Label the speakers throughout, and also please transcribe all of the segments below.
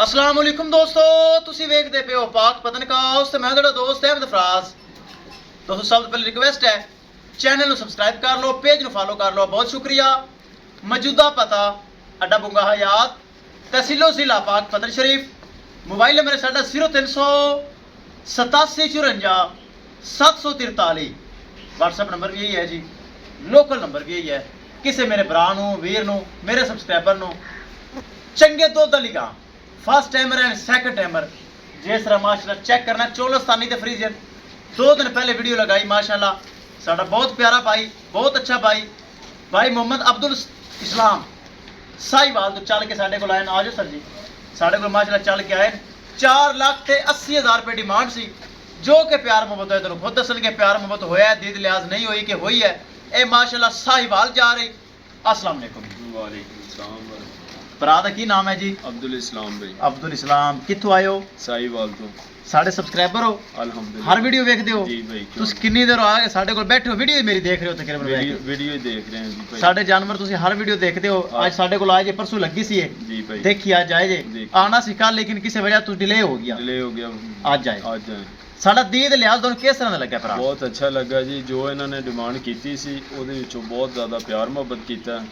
Speaker 1: अस्सलाम वालेकुम दोस्तों, तुसी वेखदे पे हो पाक पतनकाउस ते मैं तुहाडा दोस्त अहमद फराज। दोस्तों सब तो पहले रिक्वेस्ट है चैनल ਨੂੰ सब्सक्राइब कर लो, पेज ਨੂੰ फॉलो कर लो। बहुत शुक्रिया। मौजूदा पता अड्डा बुंगा हयात, तहसीलो जिला पाक पतन शरीफ। मोबाइल नंबर है साडा 0387 54 743। व्हाट्सएप नंबर भी यही है जी, लोकल नंबर भी यही है। किसी मेरे भरा वीर मेरे सबसक्राइबर चंगे दुध वाली गां first timer and second timer जिस तरह माशाल्लाह चेक करना चोलस्तानी ते फ्रीजन 2 दिन पहले वीडियो लगाई माशाल्लाह। साडा बहुत प्यारा भाई, बहुत अच्छा भाई मोहम्मद अब्दुल इस्लाम साहिवाल तो चल के साडे कोल आए। आ जाओ सर जी, साडे कोल माशाल्लाह चल के आए। 4,80,000 रुपये डिमांड सी, जो कि प्यार मोहब्बत होया। तुहानू खुद दसन के प्यार मोहब्बत होया, दीद लिहाज नहीं हुई कि हुई है। ए माशाल्लाह साहिवाल जा रही। अस्सलाम वालेकुम।
Speaker 2: वालेकुम सलाम।
Speaker 1: भरा दा की नाम है जी?
Speaker 2: अब्दुल इस्लाम भाई।
Speaker 1: अब्दुल इस्लाम कित्थों आए हो?
Speaker 2: साहिवाल तो।
Speaker 1: साढ़े सब्सक्राइबर हो?
Speaker 2: अल्हम्दुलिल्लाह।
Speaker 1: हर वीडियो देखते हो?
Speaker 2: जी भाई।
Speaker 1: तुस कितनी देर आ गए साढ़े कोल बैठे हो? वीडियो मेरी देख रहे हो तकरीबन?
Speaker 2: वीडियो ही देख रहे हैं जी भाई।
Speaker 1: साढ़े जानवर तुसी हर वीडियो देखते हो। आज साढ़े कोल आए जे, परसों लगी सी
Speaker 2: जी भाई।
Speaker 1: देखी आज आए जे। आना सी कल, लेकिन किसी वजह तो डिले हो गया। आज आए।
Speaker 2: आज आए।
Speaker 1: साडा दीद लिहाज तुहानू किस तरह दा लगा भरा?
Speaker 2: बहुत अच्छा लगा जी। जो इन्होंने डिमांड की सी ਉਹਦੇ ਵਿੱਚੋਂ बहुत ज़्यादा प्यार मोहब्बत कीता।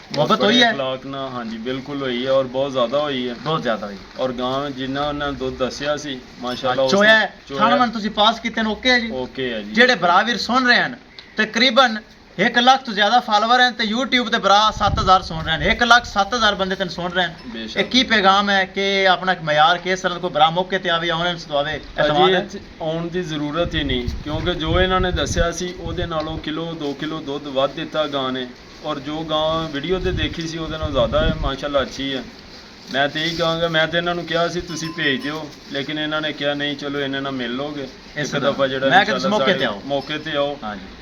Speaker 1: मोहब्बत हुई है?
Speaker 2: अखलाक ना, हाँ जी बिल्कुल हुई है और बहुत ज़्यादा हुई है।
Speaker 1: बहुत ज़्यादा हुई।
Speaker 2: और गांव जिन्ना उन्होंने दुध दसिया सी माशाल्लाह
Speaker 1: चोया खानवन तुसी पास कीते ने ओके है जी?
Speaker 2: ओके है जी।
Speaker 1: जेडे भरा वीर सुन रहे हैं तकरीबन 1 लाख तो ज्यादा फॉलोवर हैं ते YouTube ते भरा 7,000 सुन रहे हैं। 1,07,000 बंदे तेन सुन रहे हैं। एक की पैगाम है कि अपना एक मयार किस तरह को भरा मौके ते आवे ऑनलाइन सतवावे
Speaker 2: अजी आउण दी जरूरत ही नहीं, क्योंकि जो इन्होंने दसिया सी ਉਹਦੇ ਨਾਲੋਂ किलो 2 किलो दुध ਵੱਧ ਦਿੱਤਾ ਗਾਂ ਨੇ। और जो गां वीडियो ਤੇ ਦੇਖੀ ਸੀ ਉਹਦੇ ਨਾਲ ਜ਼ਿਆਦਾ ਹੈ ਮਾਸ਼ਾਅੱਲਾ ਅੱਛੀ ਹੈ। मैं तो यही कहांगा, मैं तो इन्होंने कहा सी तुसी भेज दिओ, लेकिन इन्होंने कहा नहीं चलो इन्हें ना मिल लोगे एक दफा जो मौके ते आओ।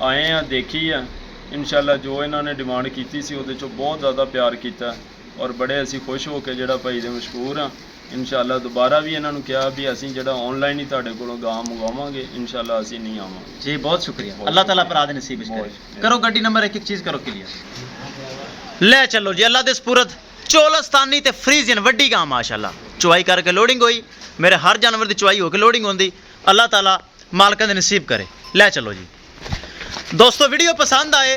Speaker 2: आए हैं देखी है इंशाल्लाह जो इन्होंने डिमांड की सी ਉਹਦੇ ਚੋਂ बहुत ज़्यादा प्यार किया और बड़े असी खुश हो के ਜਿਹੜਾ भाई ਦੇ मशहूर हाँ। इंशाल्लाह दोबारा भी इन्होंने कहा भी असी ਜਿਹੜਾ ऑनलाइन ही ਤੁਹਾਡੇ ਕੋਲੋਂ गां मंगवावांगे, इंशाल्लाह असी नहीं आवांगे
Speaker 1: जी। बहुत शुक्रिया, अल्लाह ताला पर आदे नसीब करे। करो गड्डी नंबर एक चीज़ करो क्लियर। ले चलो जी, अल्लाह दे सपुरद चोलस्तानी ते फ्रीजियन वड्डी गां माशाल्लाह। चुवाई करके लोडिंग हुई, मेरे हर जानवर की चुवाई होकर लोडिंग होंदी। अल्लाह ताला मालकां दे नसीब करे। ले चलो जी दोस्तों, वीडियो पसंद आए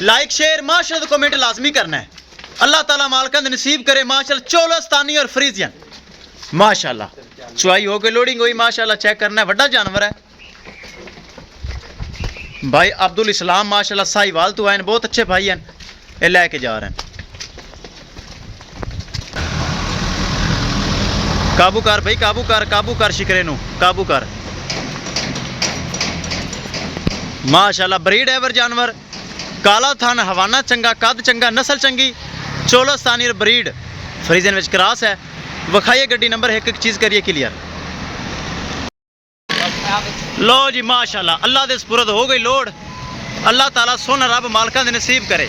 Speaker 1: लाइक शेयर माशाल्लाह तो कमेंट लाजमी करना है। अल्लाह ताला मालकां दे नसीब करे माशाल्लाह। चोलस्तानी और फ्रीजियन माशाल्लाह चुवाई होकर लोडिंग हुई माशाल्लाह। चेक करना है, वड्डा जानवर है भाई। अब्दुल इस्लाम माशाल्लाह साहिवाल तो आए, बहुत अच्छे भाई हैं। ये लैके जा रहे हैं। काबू कर भाई, काबू कर शिकरे नू काबू कर। माशाल्लाह ब्रीड एवर जानवर, काला थान, हवाना चंगा, कद चंगा, नस्ल चंगी, चोलस्तानी और ब्रीड फ्रीजन विच क्रॉस है। विखाइए गड्डी नंबर एक चीज़ करिए क्लियर। लो जी माशाल्लाह, अल्लाह दे सपुरद हो गई लोड। अल्लाह ताला सोना रब मालकां दे नसीब करे।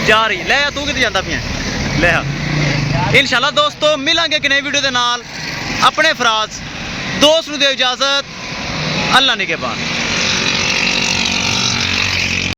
Speaker 1: जा रही ले तू किते जांदा पिया ले इंशाल्लाह। दोस्तों मिलांगे कि नई वीडियो दे नाल। अपने फराज दोस्त नूं दे इजाजत। अल्लाह निगहबान।